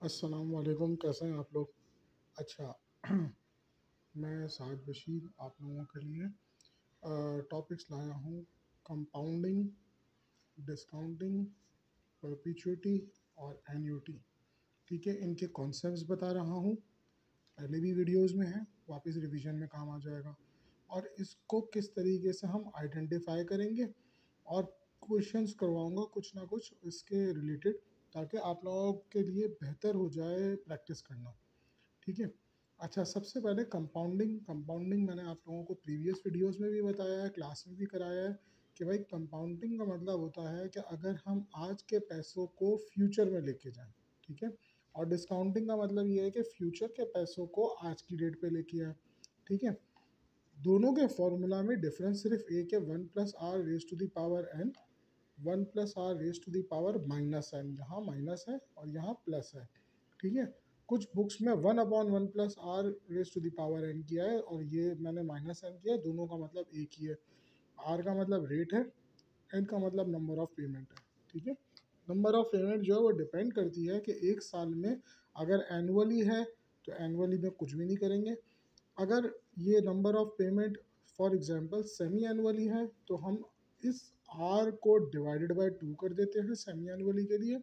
अस्सलाम वालेकुम, कैसे हैं आप लोग। अच्छा मैं साद बशीर आप लोगों के लिए टॉपिक्स लाया हूँ। कंपाउंडिंग, डिस्काउंटिंग, परपेचुइटी और एन्युटी। ठीक है, इनके कॉन्सेप्ट्स बता रहा हूँ। पहले भी वीडियोस में है, वापस रिवीजन में काम आ जाएगा। और इसको किस तरीके से हम आइडेंटिफाई करेंगे और क्वेश्चंस करवाऊंगा कुछ ना कुछ इसके रिलेटेड, ताकि आप लोगों के लिए बेहतर हो जाए प्रैक्टिस करना। ठीक है। अच्छा, सबसे पहले कंपाउंडिंग। कंपाउंडिंग मैंने आप लोगों को प्रीवियस वीडियोस में भी बताया है, क्लास में भी कराया है कि भाई कंपाउंडिंग का मतलब होता है कि अगर हम आज के पैसों को फ्यूचर में लेके जाएं। ठीक है। और डिस्काउंटिंग का मतलब ये है कि फ्यूचर के पैसों को आज की डेट पे लेके आए। ठीक है। दोनों के फॉर्मूला में डिफरेंस सिर्फ एक है, 1 + r⁻⁴ one plus r raise to the power minus n. यहाँ माइनस है और यहाँ प्लस है। ठीक है। कुछ बुक्स में 1/1 + r⁻⁴ किया है और ये मैंने माइनस एन किया है। दोनों का मतलब एक ही है। आर का मतलब रेट है, एन का मतलब नंबर ऑफ पेमेंट है। ठीक है। नंबर ऑफ पेमेंट जो है वो डिपेंड करती है कि एक साल में अगर एनुअली है तो एनुअली में कुछ भी नहीं करेंगे। अगर ये number of payment for example semi annually है तो हम इस आर को डिवाइडेड बाय 2 कर देते हैं सेमी एनुअली के लिए,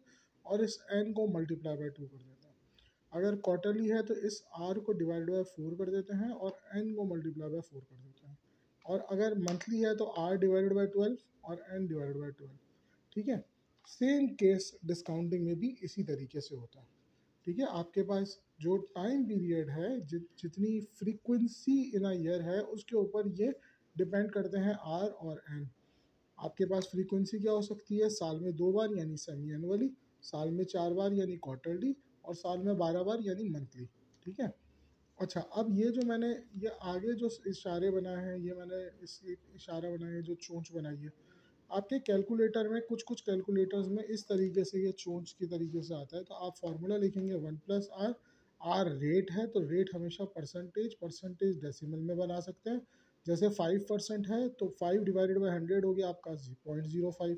और इस एन को मल्टीप्लाई बाय 2 कर देते हैं। अगर क्वार्टरली है तो इस आर को डिवाइड बाय 4 कर देते हैं और एन को मल्टीप्लाई बाय 4 कर देते हैं। और अगर मंथली है तो आर डिवाइडेड बाय 12 और एन डिवाइडेड बाय 12। ठीक है। सेम केस डिस्काउंटिंग में भी इसी तरीके से होता है। ठीक है। आपके पास जो टाइम पीरियड है, जितनी फ्रीक्वेंसी इन अ ईयर है, उसके ऊपर ये डिपेंड करते हैं आर और एन। आपके पास फ्रीक्वेंसी क्या हो सकती है, साल में 2 बार यानी सेमी एनुअली, साल में 4 बार यानी क्वार्टरली, और साल में 12 बार यानी मंथली। ठीक है। अच्छा, अब ये जो मैंने ये आगे जो इशारे बनाए हैं, ये मैंने इस इशारा बनाया है, जो चोंच बनाई है, आपके कैलकुलेटर में कुछ कुछ कैलकुलेटर्स में इस तरीके से ये चोंच की तरीके से आता है। तो आप फॉर्मूला लिखेंगे 1 + r। आर रेट है तो रेट हमेशा परसेंटेज परसेंटेज डेसिमल में बना सकते हैं। जैसे 5% है तो 5/100 हो गया आपका 0.05।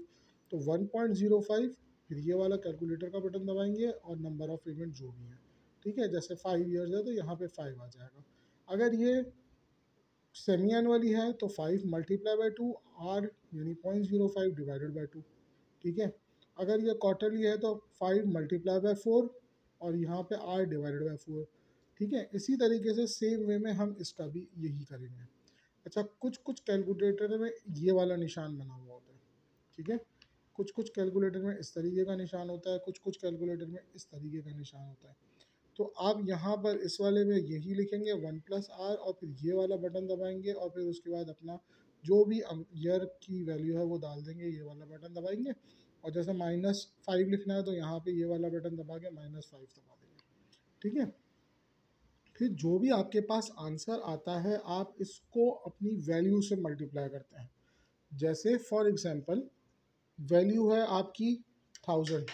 तो 1.05, फिर ये वाला कैलकुलेटर का बटन दबाएंगे और नंबर ऑफ पेमेंट जो भी है। ठीक है। जैसे 5 ईयर्स है तो यहाँ पे 5 आ जाएगा। अगर ये सेमी एनुअली है तो 5 मल्टीप्लाई बाय 2, आर यानी 0.05 डिवाइडेड बाय 2। ठीक है। अगर ये क्वार्टरली है तो 5 मल्टीप्लाई बाय 4 और यहाँ पे आर डिवाइडेड बाय 4। ठीक है। इसी तरीके से सेम वे में हम इसका भी यही करेंगे। अच्छा, कुछ कुछ कैलकुलेटर में ये वाला निशान बना हुआ होता है। ठीक है। कुछ कुछ कैलकुलेटर में इस तरीके का निशान होता है, कुछ कुछ कैलकुलेटर में इस तरीके का निशान होता है। तो आप यहाँ पर इस वाले में यही लिखेंगे 1 + r और फिर ये वाला बटन दबाएंगे और फिर उसके बाद अपना जो भी ईयर की वैल्यू है वो डाल देंगे, ये वाला बटन दबाएंगे। और जैसे -5 लिखना है तो यहाँ पे ये वाला बटन दबा के -5 दबा देंगे। ठीक है। फिर जो भी आपके पास आंसर आता है आप इसको अपनी वैल्यू से मल्टीप्लाई करते हैं। जैसे फॉर एग्जांपल वैल्यू है आपकी 1000।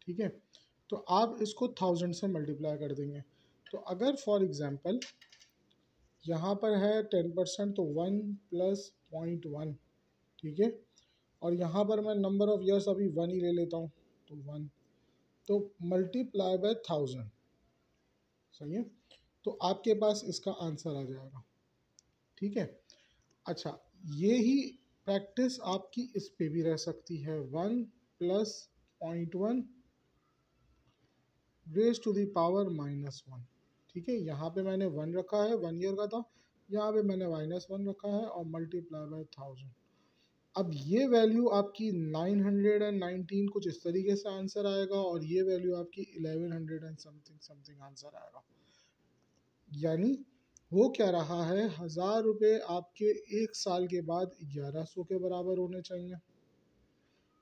ठीक है। तो आप इसको 1000 से मल्टीप्लाई कर देंगे। तो अगर फॉर एग्जांपल यहाँ पर है 10% तो 1 + 0.1। ठीक है। और यहाँ पर मैं नंबर ऑफ ईयर्स अभी 1 ही ले लेता हूँ तो 1, तो मल्टीप्लाई बाय 1000। सही है। तो आपके पास इसका आंसर आ जाएगा। ठीक है। अच्छा, ये ही प्रैक्टिस आपकी इस पे भी रह सकती है। 1 + 0.1 रेज टू द पावर -1। ठीक है। यहाँ पे मैंने 1 रखा है, 1 ईयर का था। यहाँ पे मैंने -1 रखा है और मल्टीप्लाई बाय 1000। अब ये वैल्यू आपकी 919 कुछ इस तरीके से आंसर आएगा और ये वैल्यू आपकी 1100 एंड समथिंग समथिंग आंसर आएगा। यानी वो क्या रहा है, 1000 रुपये आपके एक साल के बाद 1100 के बराबर होने चाहिए।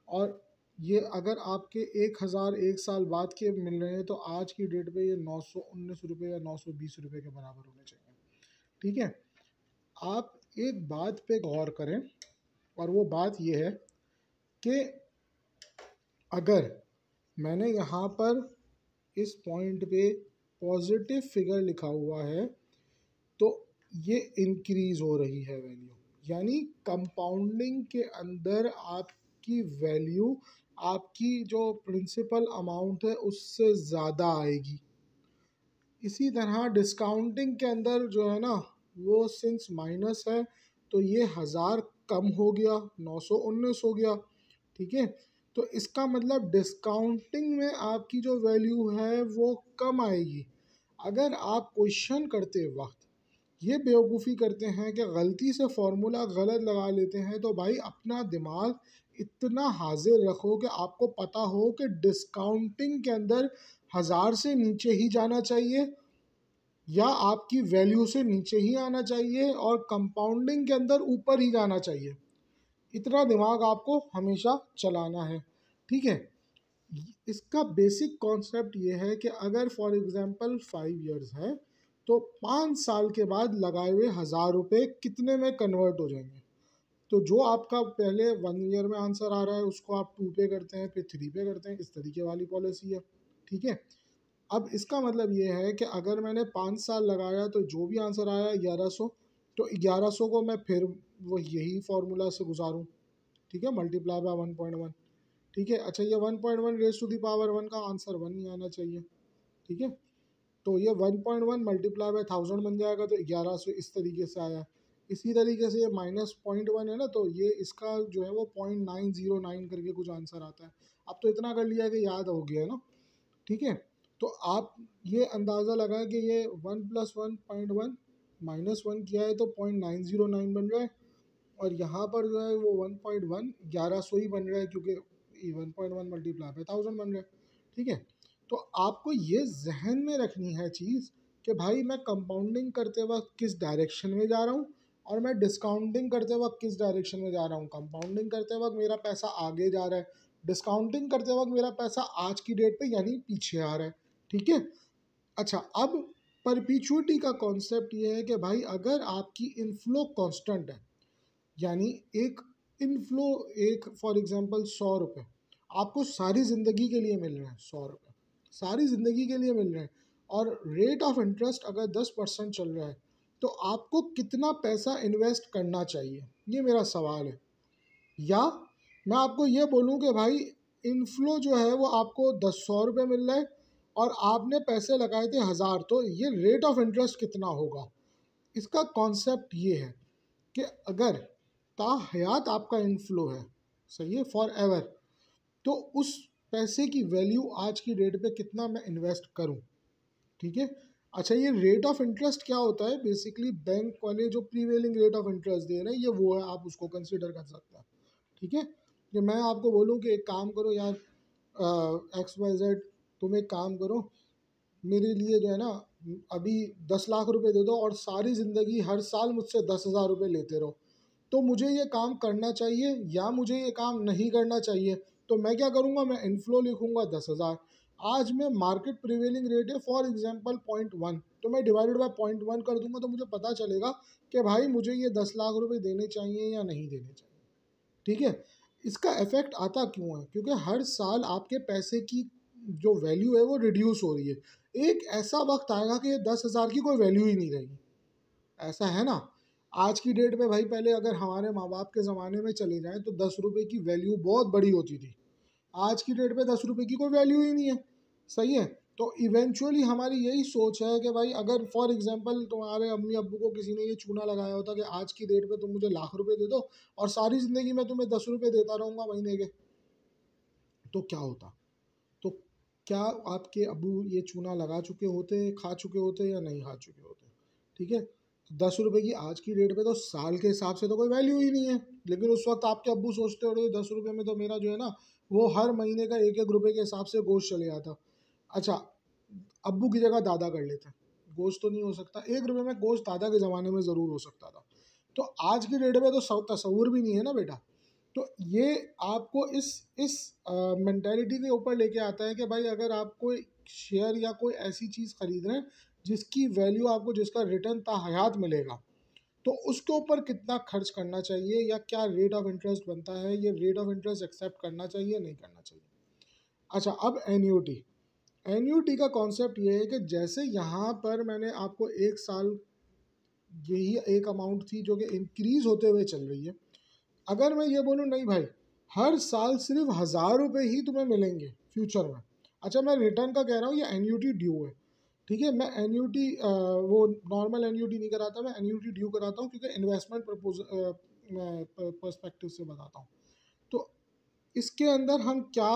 और ये अगर आपके 1000 एक साल बाद के मिल रहे हैं तो आज की डेट पे ये 919 रुपये या 920 रुपये के बराबर होने चाहिए। ठीक है। आप एक बात पे गौर करें और वो बात ये है कि अगर मैंने यहाँ पर इस पॉइंट पे पॉजिटिव फिगर लिखा हुआ है तो ये इंक्रीज हो रही है वैल्यू। यानी कंपाउंडिंग के अंदर आपकी वैल्यू आपकी जो प्रिंसिपल अमाउंट है उससे ज़्यादा आएगी। इसी तरह डिस्काउंटिंग के अंदर जो है ना, वो सिंस माइनस है तो ये 1000 कम हो गया, 919 हो गया। ठीक है, तो इसका मतलब डिस्काउंटिंग में आपकी जो वैल्यू है वो कम आएगी। अगर आप क्वेश्चन करते वक्त ये बेवकूफ़ी करते हैं कि गलती से फॉर्मूला गलत लगा लेते हैं, तो भाई अपना दिमाग इतना हाजिर रखो कि आपको पता हो कि डिस्काउंटिंग के अंदर 1000 से नीचे ही जाना चाहिए या आपकी वैल्यू से नीचे ही आना चाहिए, और कंपाउंडिंग के अंदर ऊपर ही जाना चाहिए। इतना दिमाग आपको हमेशा चलाना है। ठीक है, इसका बेसिक कॉन्सेप्ट ये है कि अगर फॉर एग्जांपल 5 इयर्स है तो 5 साल के बाद लगाए हुए 1000 रुपये कितने में कन्वर्ट हो जाएंगे। तो जो आपका पहले 1 ईयर में आंसर आ रहा है उसको आप 2 पे करते हैं, फिर 3 पे करते हैं, इस तरीके वाली पॉलिसी है। ठीक है, अब इसका मतलब ये है कि अगर मैंने 5 साल लगाया तो जो भी आंसर आया 1100, तो 1100 को मैं फिर वो यही फार्मूला से गुजारूँ। ठीक है, मल्टीप्लाई बाय 1.1। ठीक है, अच्छा ये 1.1 रेज टू द पावर 1 का आंसर 1 ही आना चाहिए। ठीक है, तो ये 1.1 मल्टीप्लाई बाय 1000 बन जाएगा, तो 1100 इस तरीके से आया। इसी तरीके से ये -0.1 है ना, तो ये इसका जो है वो 0.909 करके कुछ आंसर आता है। अब तो इतना कर लिया कि याद हो गया है ना। ठीक है, तो आप ये अंदाज़ा लगाएं कि ये 1 + 1.1 -1 किया है तो 0.909 बन रहा है, और यहाँ पर जो है वो 1.1 1100 ही बन रहा है, क्योंकि 1.1 मल्टीप्लाई बाय 1000 बन रहा है। ठीक है, तो आपको ये जहन में रखनी है चीज़ कि भाई मैं कंपाउंडिंग करते वक्त किस डायरेक्शन में जा रहा हूँ, और मैं डिस्काउंटिंग करते वक्त किस डायरेक्शन में जा रहा हूँ। कंपाउंडिंग करते वक्त मेरा पैसा आगे जा रहा है, डिस्काउंटिंग करते वक्त मेरा पैसा आज की डेट पे यानी पीछे आ रहा है। ठीक है, अच्छा अब परपीचुइटी का कॉन्सेप्ट ये है कि भाई अगर आपकी इनफ्लो कांस्टेंट है, यानी एक इनफ्लो, एक फॉर एग्जांपल 100 रुपये आपको सारी ज़िंदगी के लिए मिल रहे हैं, 100 रुपये सारी ज़िंदगी के लिए मिल रहे हैं, और रेट ऑफ इंटरेस्ट अगर 10% चल रहा है, तो आपको कितना पैसा इन्वेस्ट करना चाहिए, ये मेरा सवाल है। या मैं आपको ये बोलूँ कि भाई इनफ्लो जो है वो आपको 100 रुपये मिल रहा है और आपने पैसे लगाए थे 1000, तो ये रेट ऑफ इंटरेस्ट कितना होगा। इसका कॉन्सेप्ट ये है कि अगर ताहयात आपका इनफ्लो है, सही है, फॉर एवर, तो उस पैसे की वैल्यू आज की डेट पे कितना मैं इन्वेस्ट करूं। ठीक है, अच्छा ये रेट ऑफ इंटरेस्ट क्या होता है, बेसिकली बैंक वाले जो प्रीवेलिंग रेट ऑफ इंटरेस्ट दे रहे हैं ये वो है, आप उसको कंसिडर कर सकते हैं। ठीक है, कि मैं आपको बोलूँ कि एक काम करो यार, XYZ, तुम एक काम करो, मेरे लिए जो है ना अभी 10 लाख रुपए दे दो और सारी ज़िंदगी हर साल मुझसे 10,000 रुपये लेते रहो, तो मुझे ये काम करना चाहिए या मुझे ये काम नहीं करना चाहिए। तो मैं क्या करूँगा, मैं इनफ्लो लिखूँगा 10,000, आज में मार्केट प्रिवेलिंग रेट है फॉर एग्जांपल 0.1, तो मैं डिवाइडेड बाय 0.1 कर दूंगा, तो मुझे पता चलेगा कि भाई मुझे ये 10 लाख रुपए देने चाहिए या नहीं देने चाहिए। ठीक है, इसका इफेक्ट आता क्यों है, क्योंकि हर साल आपके पैसे की जो वैल्यू है वो रिड्यूस हो रही है। एक ऐसा वक्त आएगा कि ये 10,000 की कोई वैल्यू ही नहीं रहेगी, ऐसा है ना। आज की डेट में भाई, पहले अगर हमारे माँ बाप के ज़माने में चले जाएं तो 10 रुपये की वैल्यू बहुत बड़ी होती थी, आज की डेट में 10 रुपये की कोई वैल्यू ही नहीं है। सही है, तो इवेंचुअली हमारी यही सोच है कि भाई अगर फॉर एग्जांपल तुम्हारे अम्मी अब्बू को किसी ने ये चूना लगाया होता कि आज की डेट पे तुम मुझे लाख रुपए दे दो और सारी ज़िंदगी मैं तुम्हें 10 रुपये देता रहूँगा महीने के, तो क्या होता। तो क्या आपके अबू ये चूना लगा चुके होते, खा चुके होते या नहीं खा चुके होते। ठीक है, 10 रुपये की आज की डेट पे तो साल के हिसाब से तो कोई वैल्यू ही नहीं है, लेकिन उस वक्त आपके अब्बू सोचते होंगे 10 रुपये में तो मेरा जो है ना वो हर महीने का 1-1 रुपये के हिसाब से गोश्त चले आता। अच्छा, अब्बू की जगह दादा कर लेते हैं, गोश्त तो नहीं हो सकता, 1 रुपये में गोश्त दादा के ज़माने में ज़रूर हो सकता था, तो आज की डेट में तो तस्वुर भी नहीं है ना बेटा। तो ये आपको इस मेंटेलिटी के ऊपर लेके आता है कि भाई अगर आप कोई शेयर या कोई ऐसी चीज़ खरीद रहे हैं जिसकी वैल्यू आपको, जिसका रिटर्न ताहयात मिलेगा, तो उसके ऊपर कितना खर्च करना चाहिए या क्या रेट ऑफ इंटरेस्ट बनता है, ये रेट ऑफ इंटरेस्ट एक्सेप्ट करना चाहिए नहीं करना चाहिए। अच्छा, अब एन्यूटी, एन्यूटी का कॉन्सेप्ट ये है कि जैसे यहाँ पर मैंने आपको एक साल यही एक अमाउंट थी जो कि इंक्रीज होते हुए चल रही है, अगर मैं ये बोलूँ नहीं भाई हर साल सिर्फ 1000 रुपये ही तुम्हें मिलेंगे फ्यूचर में। अच्छा मैं रिटर्न का कह रहा हूँ, ये एन्यूटी ड्यू है, ठीक है। मैं एन्यूटी वो नॉर्मल एन्यूटी नहीं कराता, मैं एन्यूटी ड्यू कराता हूँ क्योंकि इन्वेस्टमेंट पर्सपेक्टिव से बताता हूँ। तो इसके अंदर हम क्या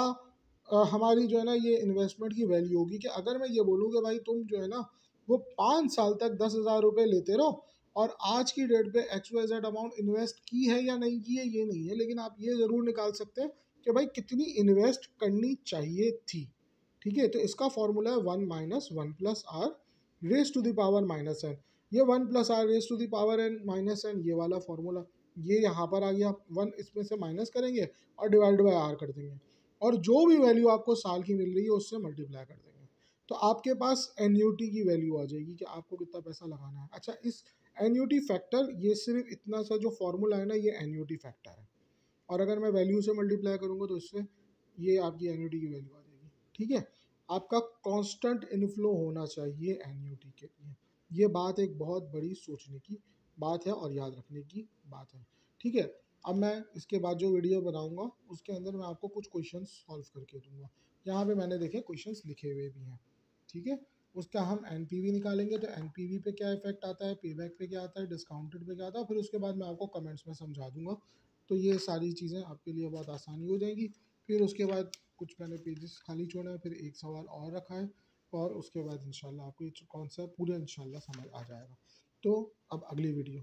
हमारी जो है ना ये इन्वेस्टमेंट की वैल्यू होगी कि अगर मैं ये बोलूँ कि भाई तुम जो है ना वो 5 साल तक 10,000 रुपये लेते रहो और आज की डेट पे XYZ अमाउंट इन्वेस्ट की है या नहीं की है ये नहीं है, लेकिन आप ये ज़रूर निकाल सकते हैं कि भाई कितनी इन्वेस्ट करनी चाहिए थी, ठीक है। तो इसका फॉर्मूला है 1 - 1 + r raise to the power -n। ये 1 + r raise to the power n - n ये वाला फॉर्मूला ये यहाँ पर आ गया, 1 इसमें से माइनस करेंगे और डिवाइड बाय r कर देंगे और जो भी वैल्यू आपको साल की मिल रही है उससे मल्टीप्लाई कर देंगे, तो आपके पास एन्यूटी की वैल्यू आ जाएगी कि आपको कितना पैसा लगाना है। अच्छा इस एन्यूटी फैक्टर ये सिर्फ इतना सा जो फॉर्मूला है ना ये एन्यूटी फैक्टर है, और अगर मैं वैल्यू से मल्टीप्लाई करूँगा तो इससे ये आपकी एन्यूटी की वैल्यू आ जाएगी, ठीक है। आपका कांस्टेंट इनफ्लो होना चाहिए एन्यूटी के लिए, ये बात एक बहुत बड़ी सोचने की बात है और याद रखने की बात है, ठीक है। अब मैं इसके बाद जो वीडियो बनाऊंगा उसके अंदर मैं आपको कुछ क्वेश्चंस सॉल्व करके दूंगा। यहाँ पे मैंने देखे क्वेश्चंस लिखे हुए भी हैं, ठीक है। उसका हम एनपीवी निकालेंगे, तो एनपीवी पे क्या इफेक्ट आता है, पेबैक पे क्या आता है, डिस्काउंटेड पे क्या आता है, फिर उसके बाद मैं आपको कमेंट्स में समझा दूंगा। तो ये सारी चीज़ें आपके लिए बहुत आसानी हो जाएंगी। फिर उसके बाद कुछ मैंने पेजेस खाली छोड़ा है, फिर एक सवाल और रखा है और उसके बाद इंशाल्लाह आपको ये कॉन्सेप्ट पूरा इंशाल्लाह समझ आ जाएगा। तो अब अगली वीडियो